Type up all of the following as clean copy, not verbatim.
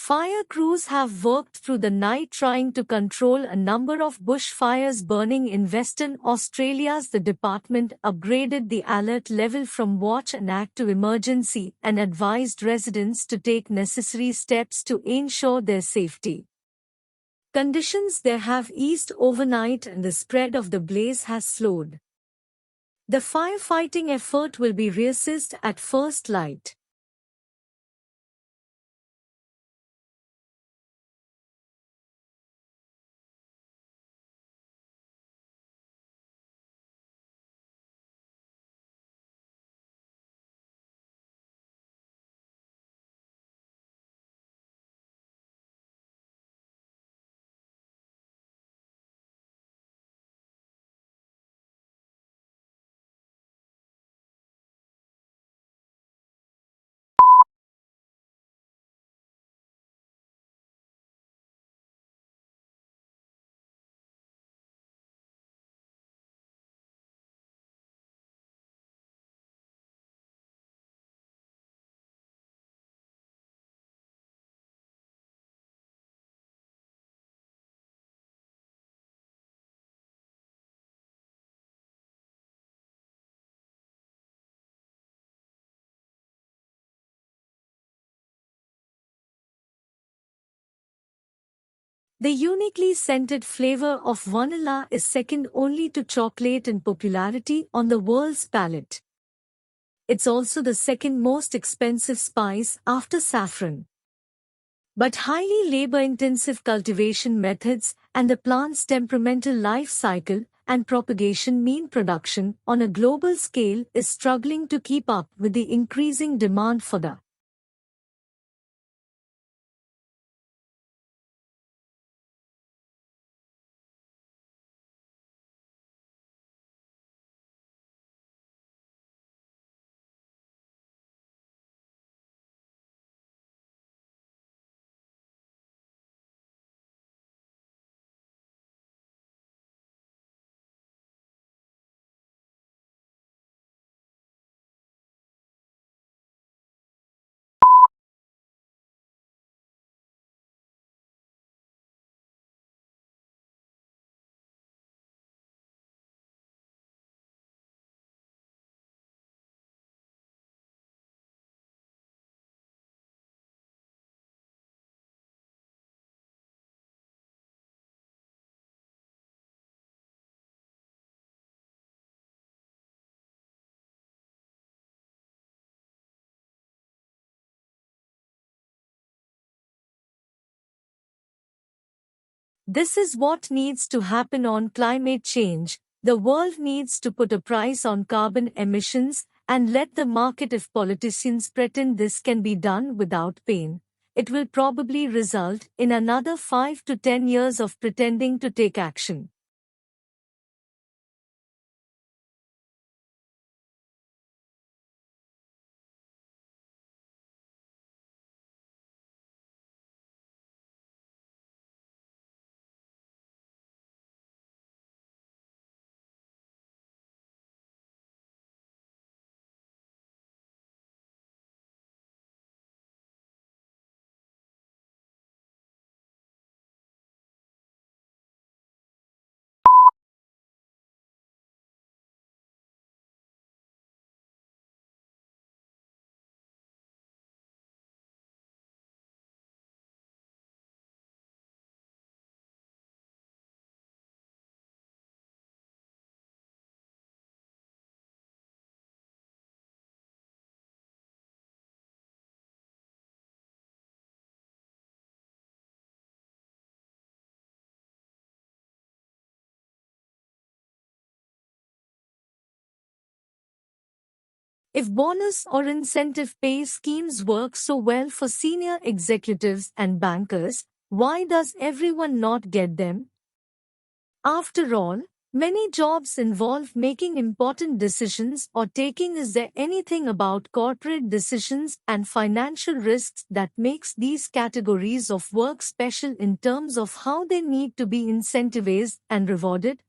Fire crews have worked through the night trying to control a number of bushfires burning in Western Australia. The department upgraded the alert level from watch and act to emergency and advised residents to take necessary steps to ensure their safety. Conditions there have eased overnight and the spread of the blaze has slowed. The firefighting effort will be reassessed at first light. The uniquely scented flavor of vanilla is second only to chocolate in popularity on the world's palate. It's also the second most expensive spice after saffron. But highly labor-intensive cultivation methods and the plant's temperamental life cycle and propagation mean production on a global scale is struggling to keep up with the increasing demand for the This is what needs to happen on climate change. The world needs to put a price on carbon emissions and let the market. If politicians pretend this can be done without pain, it will probably result in another 5 to 10 years of pretending to take action. If bonus or incentive pay schemes work so well for senior executives and bankers, why does everyone not get them? After all, many jobs involve making important decisions or taking. Is there anything about corporate decisions and financial risks that makes these categories of work special in terms of how they need to be incentivized and rewarded?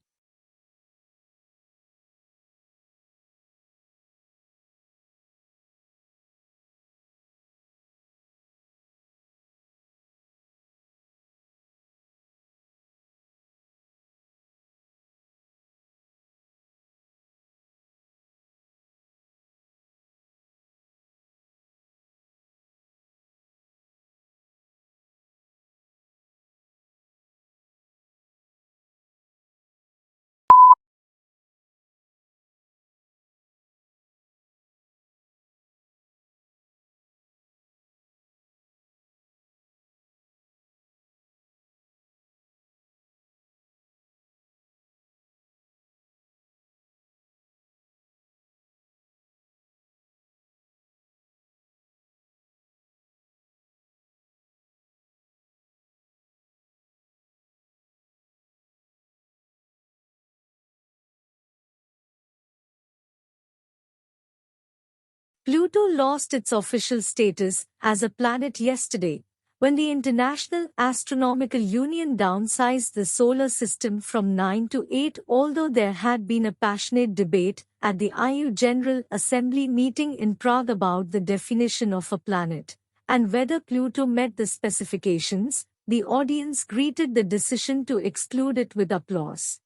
Pluto lost its official status as a planet yesterday, when the International Astronomical Union downsized the solar system from 9 to 8, although there had been a passionate debate at the IU General Assembly meeting in Prague about the definition of a planet and whether Pluto met the specifications. The audience greeted the decision to exclude it with applause.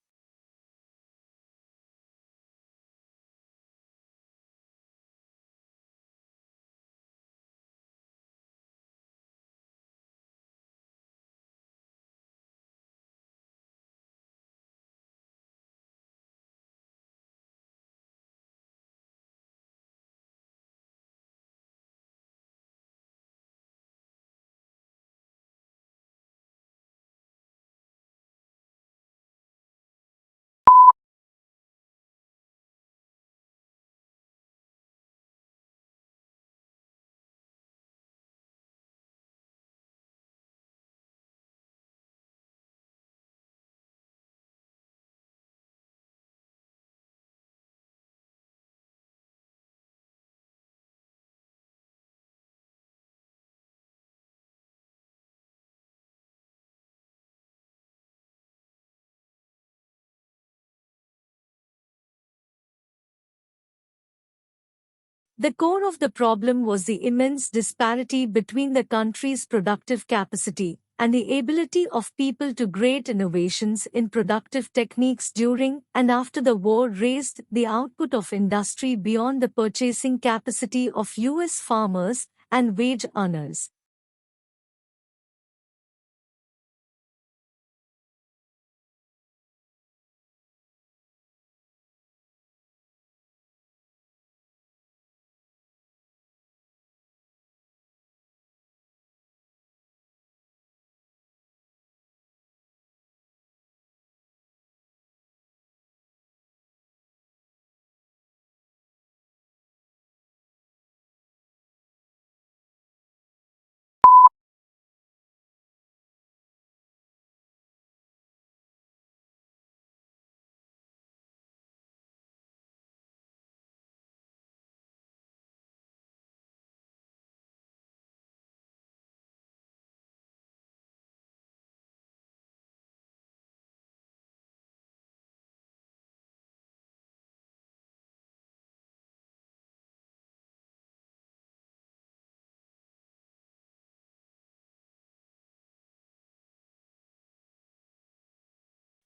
The core of the problem was the immense disparity between the country's productive capacity and the ability of people to create innovations in productive techniques during and after the war raised the output of industry beyond the purchasing capacity of U.S. farmers and wage earners.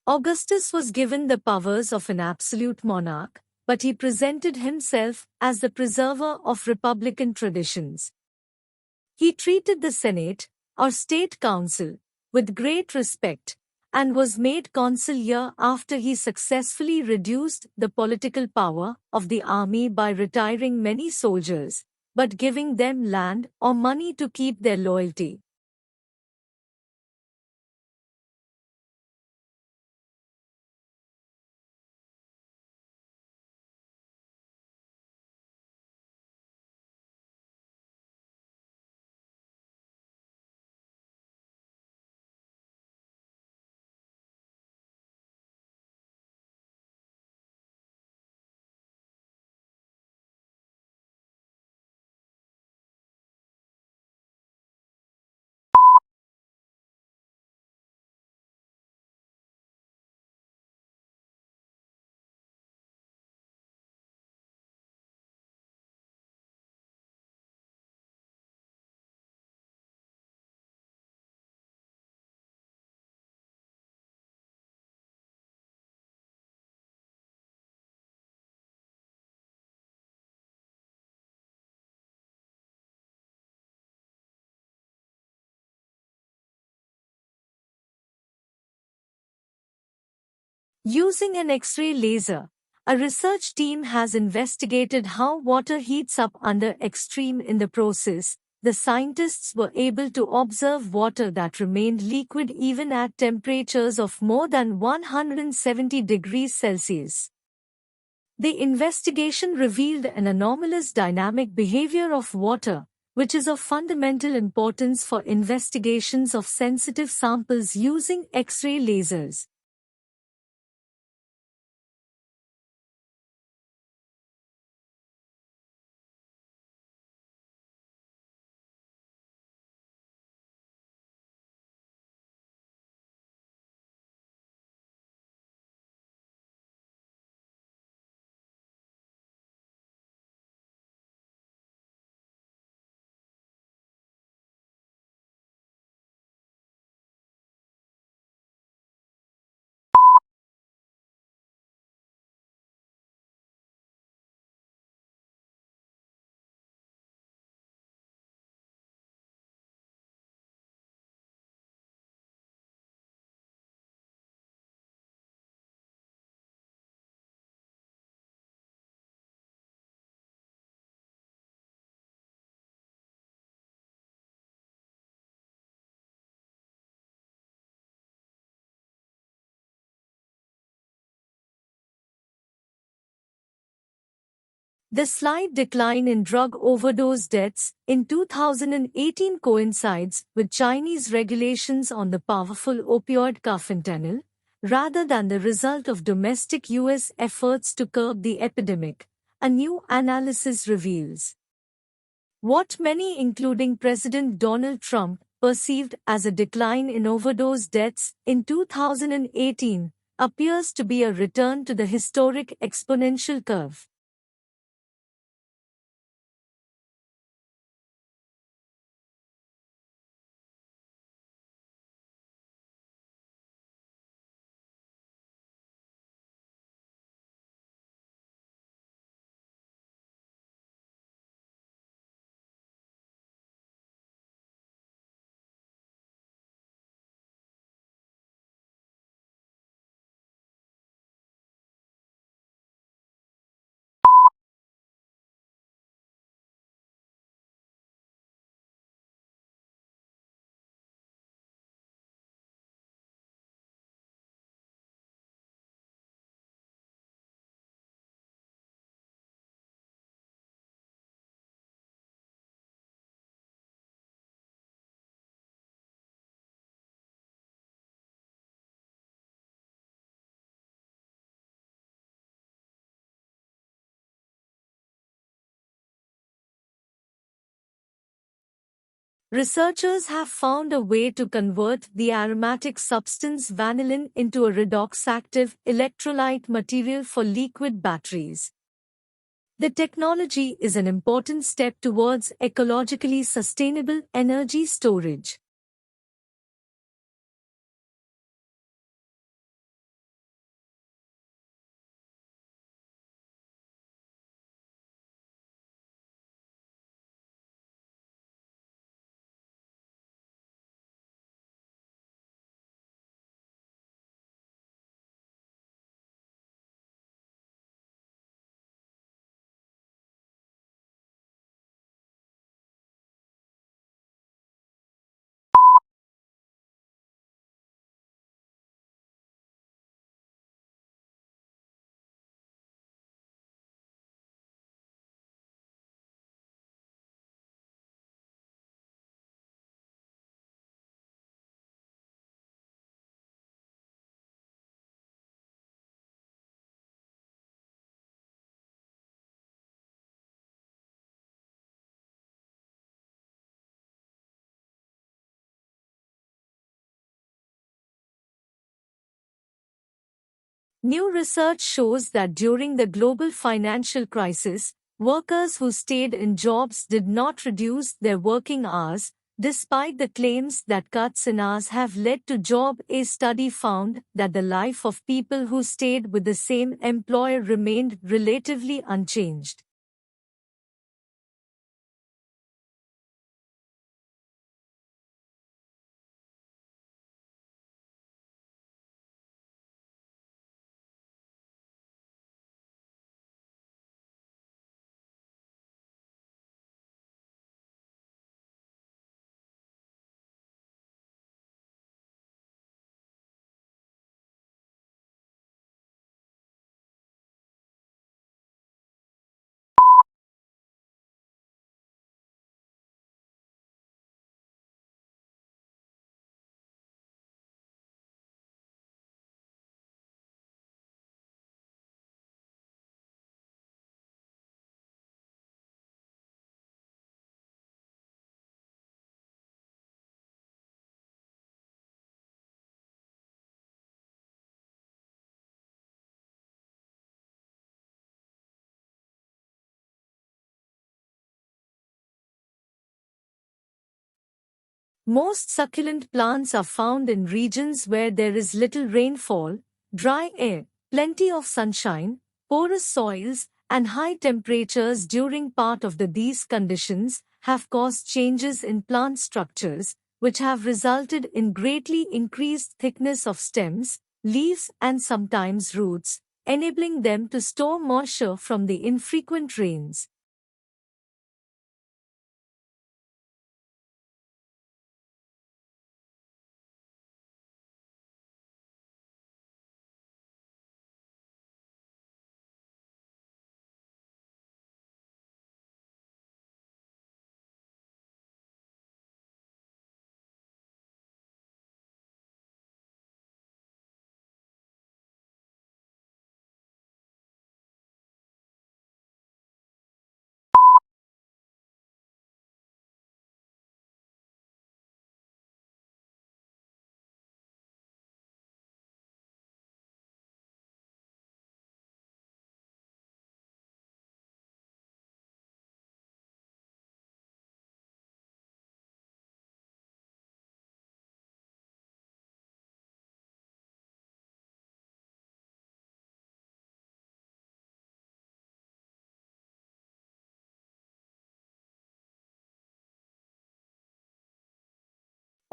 Augustus was given the powers of an absolute monarch, but he presented himself as the preserver of republican traditions. He treated the Senate, or State Council, with great respect, and was made consul year after he successfully reduced the political power of the army by retiring many soldiers, but giving them land or money to keep their loyalty. Using an X-ray laser, a research team has investigated how water heats up under extreme in the process. The scientists were able to observe water that remained liquid even at temperatures of more than 170 degrees Celsius. The investigation revealed an anomalous dynamic behavior of water, which is of fundamental importance for investigations of sensitive samples using X-ray lasers. The slight decline in drug overdose deaths in 2018 coincides with Chinese regulations on the powerful opioid fentanyl, rather than the result of domestic U.S. efforts to curb the epidemic, a new analysis reveals. What many, including President Donald Trump, perceived as a decline in overdose deaths in 2018 appears to be a return to the historic exponential curve. Researchers have found a way to convert the aromatic substance vanillin into a redox-active electrolyte material for liquid batteries. The technology is an important step towards ecologically sustainable energy storage. New research shows that during the global financial crisis, workers who stayed in jobs did not reduce their working hours, despite the claims that cuts in hours have led to job. A study found that the life of people who stayed with the same employer remained relatively unchanged. Most succulent plants are found in regions where there is little rainfall, dry air, plenty of sunshine, porous soils, and high temperatures. During part of these conditions have caused changes in plant structures, which have resulted in greatly increased thickness of stems, leaves, and sometimes roots, enabling them to store moisture from the infrequent rains.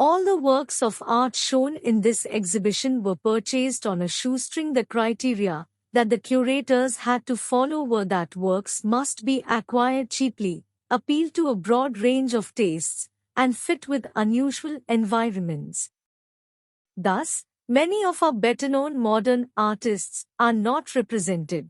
All the works of art shown in this exhibition were purchased on a shoestring. The criteria that the curators had to follow were that works must be acquired cheaply, appeal to a broad range of tastes, and fit with unusual environments. Thus, many of our better-known modern artists are not represented.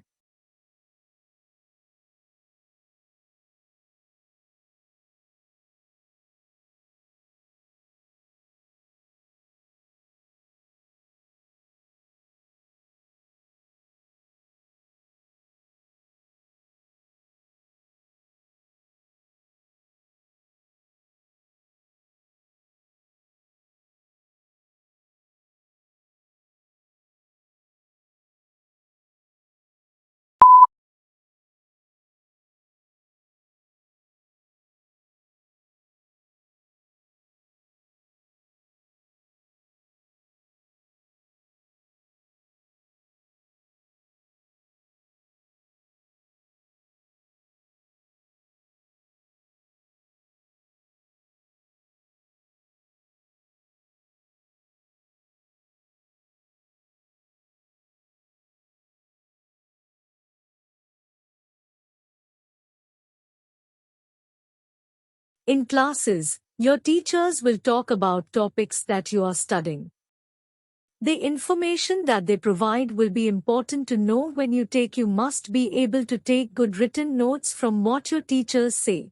In classes, your teachers will talk about topics that you are studying. The information that they provide will be important to know when you take. You must be able to take good written notes from what your teachers say.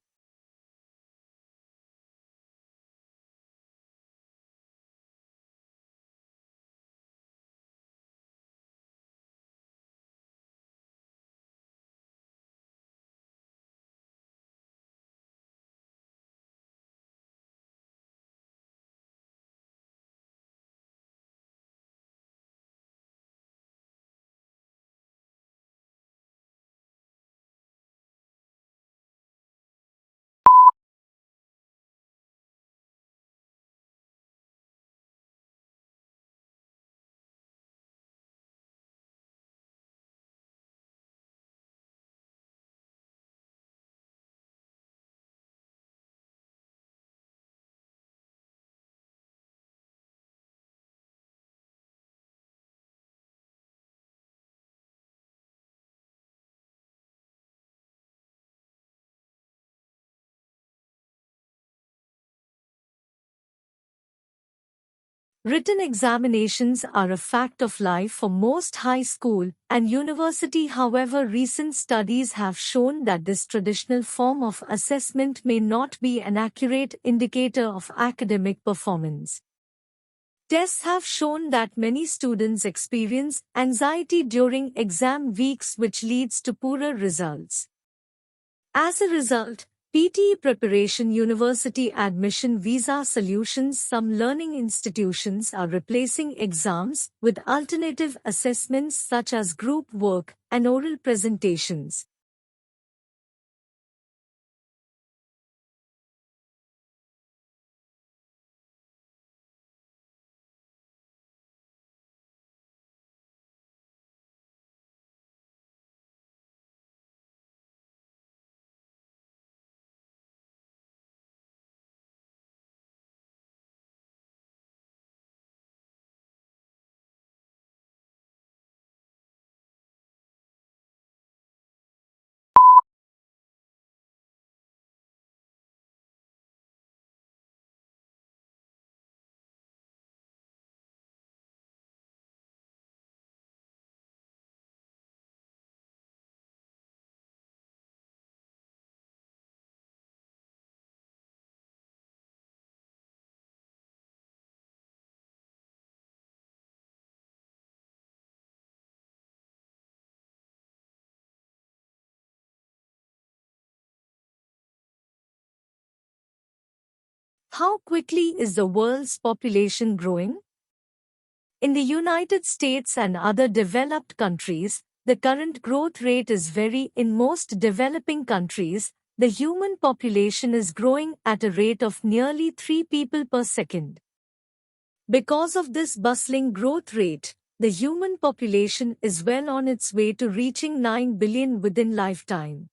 Written examinations are a fact of life for most high school and university. However, recent studies have shown that this traditional form of assessment may not be an accurate indicator of academic performance. Tests have shown that many students experience anxiety during exam weeks, which leads to poorer results. As a result, PTE preparation, university admission visa solutions. Some learning institutions are replacing exams with alternative assessments such as group work and oral presentations. How quickly is the world's population growing? In the United States and other developed countries, the current growth rate is very. In most developing countries, the human population is growing at a rate of nearly 3 people per second. Because of this bustling growth rate, the human population is well on its way to reaching 9 billion within lifetime.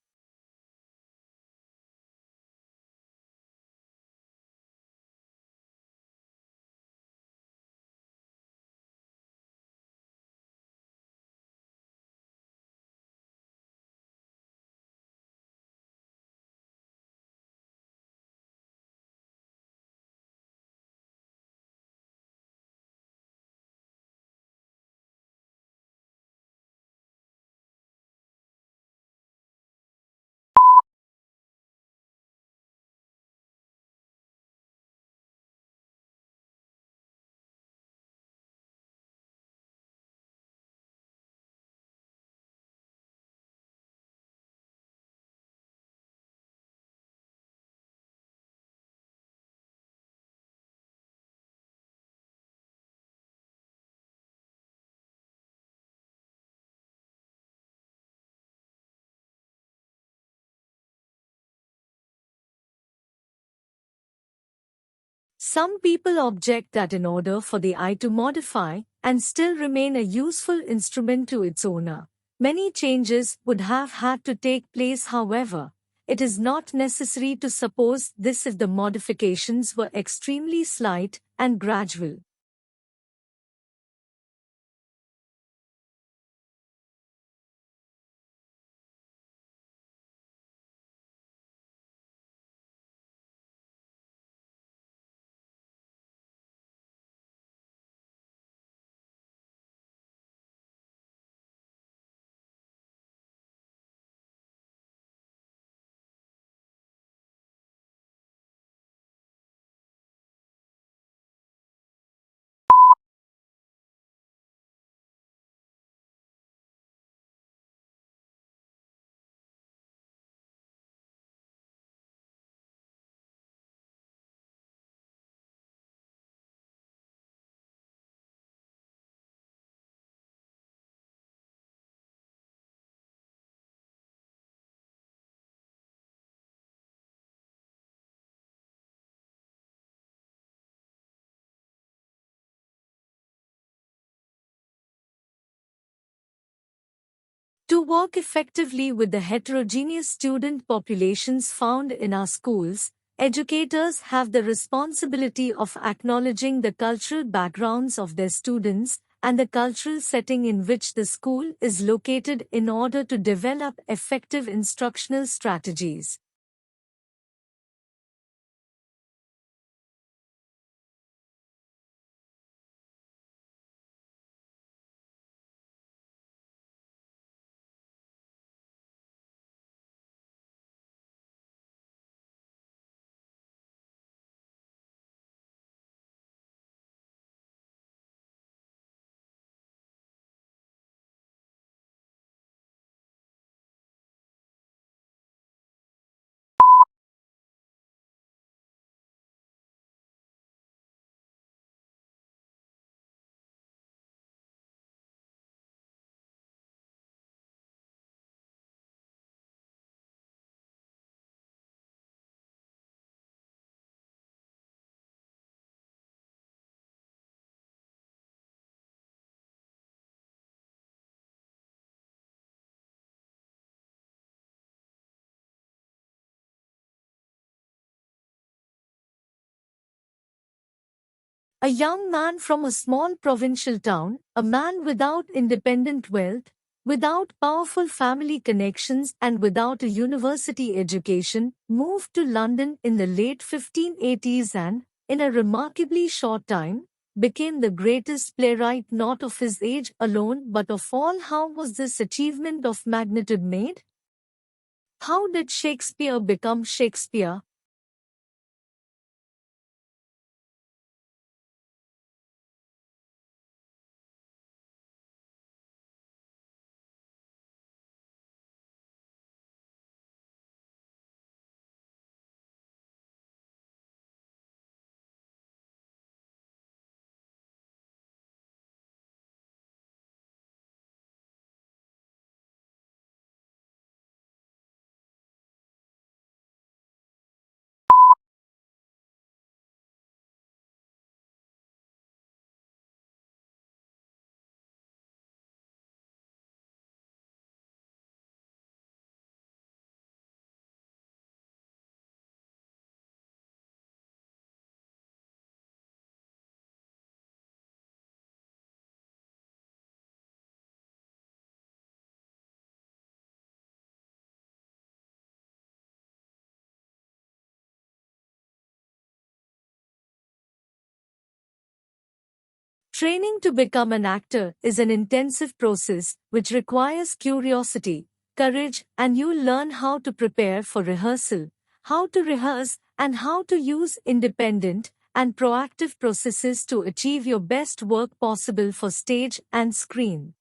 Some people object that in order for the eye to modify and still remain a useful instrument to its owner, many changes would have had to take place. However, it is not necessary to suppose this if the modifications were extremely slight and gradual. To work effectively with the heterogeneous student populations found in our schools, educators have the responsibility of acknowledging the cultural backgrounds of their students and the cultural setting in which the school is located in order to develop effective instructional strategies. A young man from a small provincial town, a man without independent wealth, without powerful family connections and without a university education, moved to London in the late 1580s and, in a remarkably short time, became the greatest playwright not of his age alone but of all. How was this achievement of magnitude made? How did Shakespeare become Shakespeare? Training to become an actor is an intensive process which requires curiosity, courage, and you learn how to prepare for rehearsal, how to rehearse, and how to use independent and proactive processes to achieve your best work possible for stage and screen.